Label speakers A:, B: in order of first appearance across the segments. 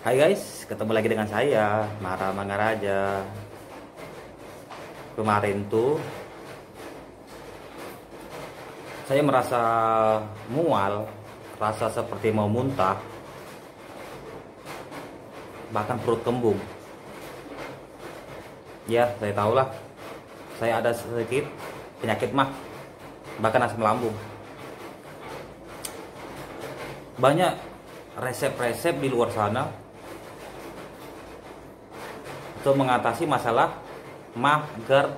A: Hai guys, ketemu lagi dengan saya, Mara Mangaraja. Kemarin tuh saya merasa mual, rasa seperti mau muntah, bahkan perut kembung. Ya, saya tahulah, saya ada sedikit penyakit mah, bahkan asam lambung. Banyak resep-resep di luar sana untuk mengatasi masalah mah, GERD,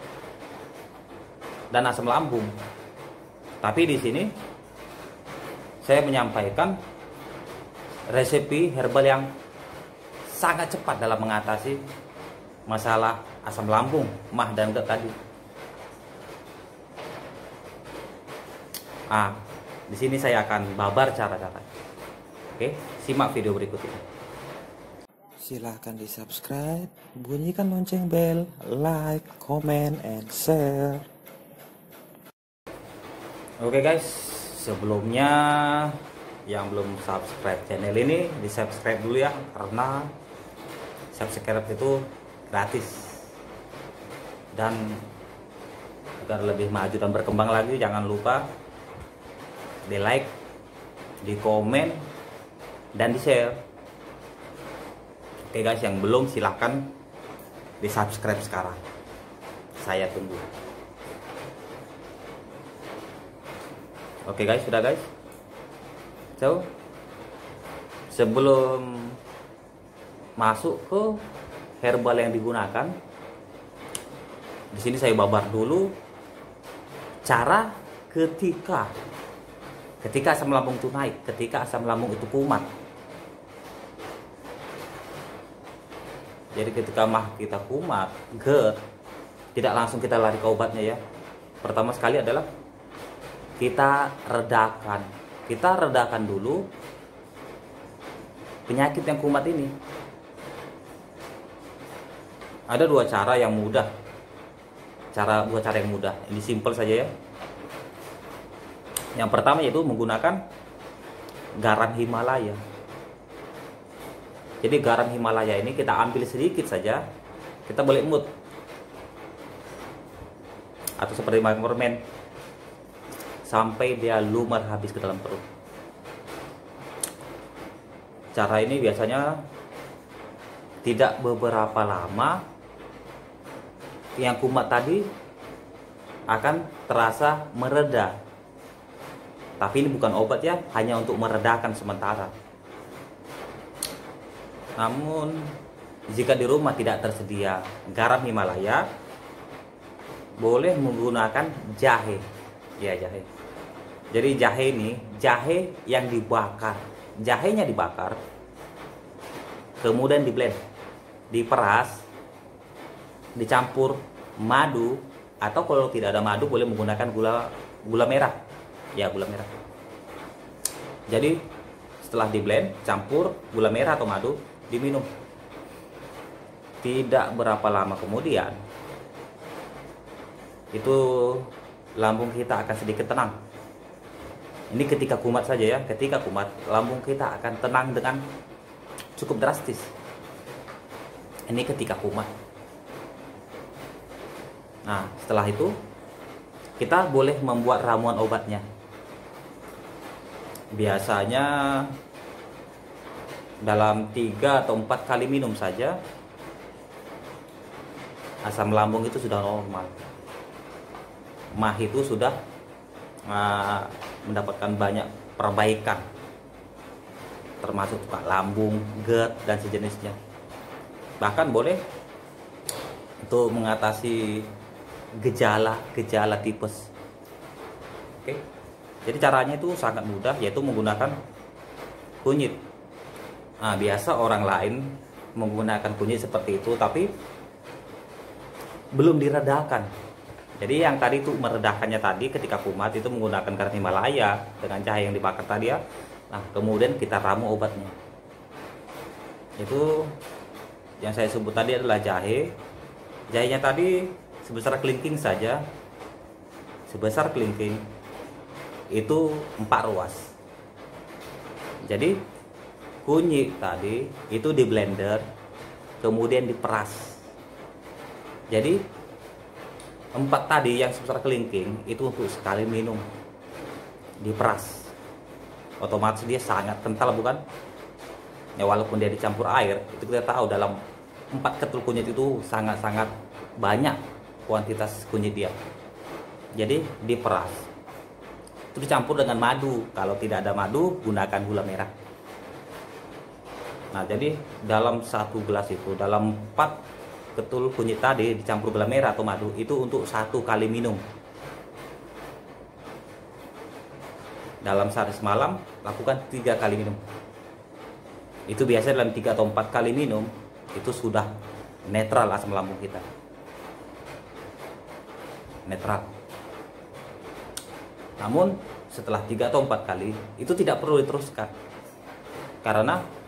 A: dan asam lambung. Tapi di sini saya menyampaikan resepi herbal yang sangat cepat dalam mengatasi masalah asam lambung, mah, dan GERD tadi. Di sini saya akan babar cara-cara. Oke, simak video berikut ini.
B: Silahkan di subscribe, bunyikan lonceng bel, like, comment, and share.
A: Oke guys, sebelumnya yang belum subscribe channel ini, di subscribe dulu ya, karena subscribe itu gratis. Dan agar lebih maju dan berkembang lagi, jangan lupa di like, di komen, dan di share. Oke guys, yang belum silahkan di subscribe sekarang. Saya tunggu. Oke guys, sudah guys. So, sebelum masuk ke herbal yang digunakan, di sini saya babar dulu cara ketika asam lambung itu naik, ketika asam lambung itu kumat. Jadi ketika mah kita kumat, GERD, tidak langsung kita lari ke obatnya ya. Pertama sekali adalah kita redakan. Kita redakan dulu penyakit yang kumat ini. Ada dua cara yang mudah. Dua cara yang mudah. Ini simple saja ya. Yang pertama yaitu menggunakan garam Himalaya. Jadi garam Himalaya ini kita ambil sedikit saja, kita boleh emut atau seperti permen sampai dia lumer habis ke dalam perut. Cara ini biasanya tidak beberapa lama yang kumat tadi akan terasa mereda. Tapi ini bukan obat ya, hanya untuk meredakan sementara. Namun jika di rumah tidak tersedia garam Himalaya, boleh menggunakan jahe. Ya, jahe. Jadi jahe ini, jahe yang dibakar. Jahenya dibakar, kemudian diblend, diperas, dicampur madu, atau kalau tidak ada madu boleh menggunakan gula merah. Ya, gula merah. Jadi setelah diblend, campur gula merah atau madu, diminum. Tidak berapa lama kemudian itu lambung kita akan sedikit tenang. Ini ketika kumat saja ya. Ketika kumat, lambung kita akan tenang dengan cukup drastis. Ini ketika kumat. Nah, setelah itu kita boleh membuat ramuan obatnya. Biasanya dalam 3 atau 4 kali minum saja asam lambung itu sudah normal. Mah itu sudah mendapatkan banyak perbaikan, termasuk lambung, GERD, dan sejenisnya. Bahkan boleh untuk mengatasi gejala tipes. Oke. Jadi caranya itu sangat mudah, yaitu menggunakan kunyit. Biasa orang lain menggunakan kunyit seperti itu, tapi belum diredakan. Jadi yang tadi itu meredakannya tadi ketika kumat itu menggunakan garam Himalaya dengan jahe yang dibakar tadi ya. Nah, kemudian kita ramu obatnya. Itu yang saya sebut tadi adalah jahe. Jahenya tadi sebesar kelingking saja. Sebesar kelingking itu 4 ruas. Jadi kunyit tadi itu di blender kemudian diperas. Jadi 4 tadi yang sebesar kelingking itu untuk sekali minum diperas, otomatis dia sangat kental bukan ya, walaupun dia dicampur air. Itu kita tahu dalam 4 ketul kunyit itu sangat-sangat banyak kuantitas kunyit dia. Jadi diperas itu dicampur dengan madu. Kalau tidak ada madu gunakan gula merah. Nah, jadi dalam 1 gelas itu, dalam 4 ketul kunyit tadi dicampur gula merah atau madu, itu untuk 1 kali minum. Dalam sehari semalam, lakukan 3 kali minum. Itu biasanya dalam 3 atau 4 kali minum, itu sudah netral asam lambung kita. Netral. Namun, setelah 3 atau 4 kali, itu tidak perlu diteruskan. Karena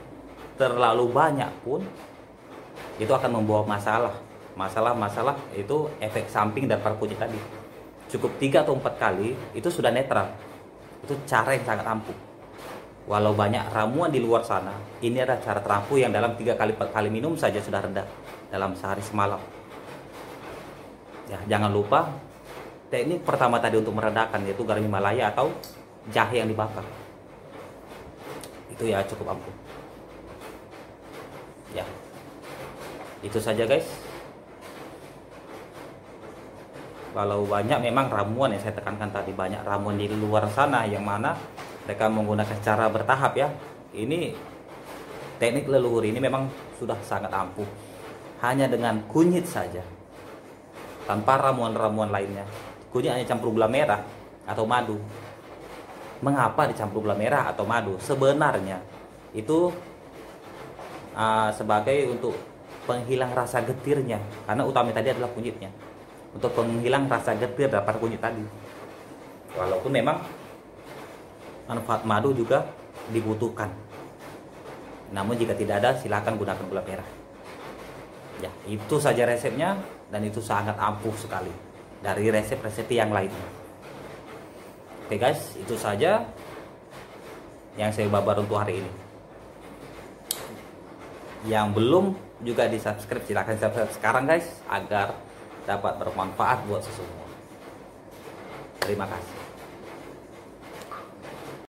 A: terlalu banyak pun itu akan membawa masalah itu efek samping dari kunyit tadi. Cukup 3 atau 4 kali itu sudah netral. Itu cara yang sangat ampuh. Walau banyak ramuan di luar sana, ini adalah cara terampuh yang dalam 3 kali 4 kali minum saja sudah reda dalam sehari semalam. Ya, jangan lupa teknik pertama tadi untuk meredakan, yaitu garam Himalaya atau jahe yang dibakar. Itu ya cukup ampuh. Ya, itu saja guys. Kalau banyak memang ramuan yang saya tekankan tadi, banyak ramuan di luar sana yang mana mereka menggunakan cara bertahap ya. Ini teknik leluhur ini memang sudah sangat ampuh. Hanya dengan kunyit saja, tanpa ramuan-ramuan lainnya. Kunyit hanya campur gula merah atau madu. Mengapa dicampur gula merah atau madu? Sebenarnya itu sebagai untuk penghilang rasa getirnya, karena utama tadi adalah kunyitnya, untuk penghilang rasa getir dari kunyit tadi. Walaupun memang manfaat madu juga dibutuhkan, namun jika tidak ada silakan gunakan gula merah. Ya, itu saja resepnya, dan itu sangat ampuh sekali dari resep-resep yang lainnya. Oke guys, itu saja yang saya babar untuk hari ini. Yang belum juga di subscribe, silahkan subscribe sekarang guys, agar dapat bermanfaat buat semua. Terima kasih.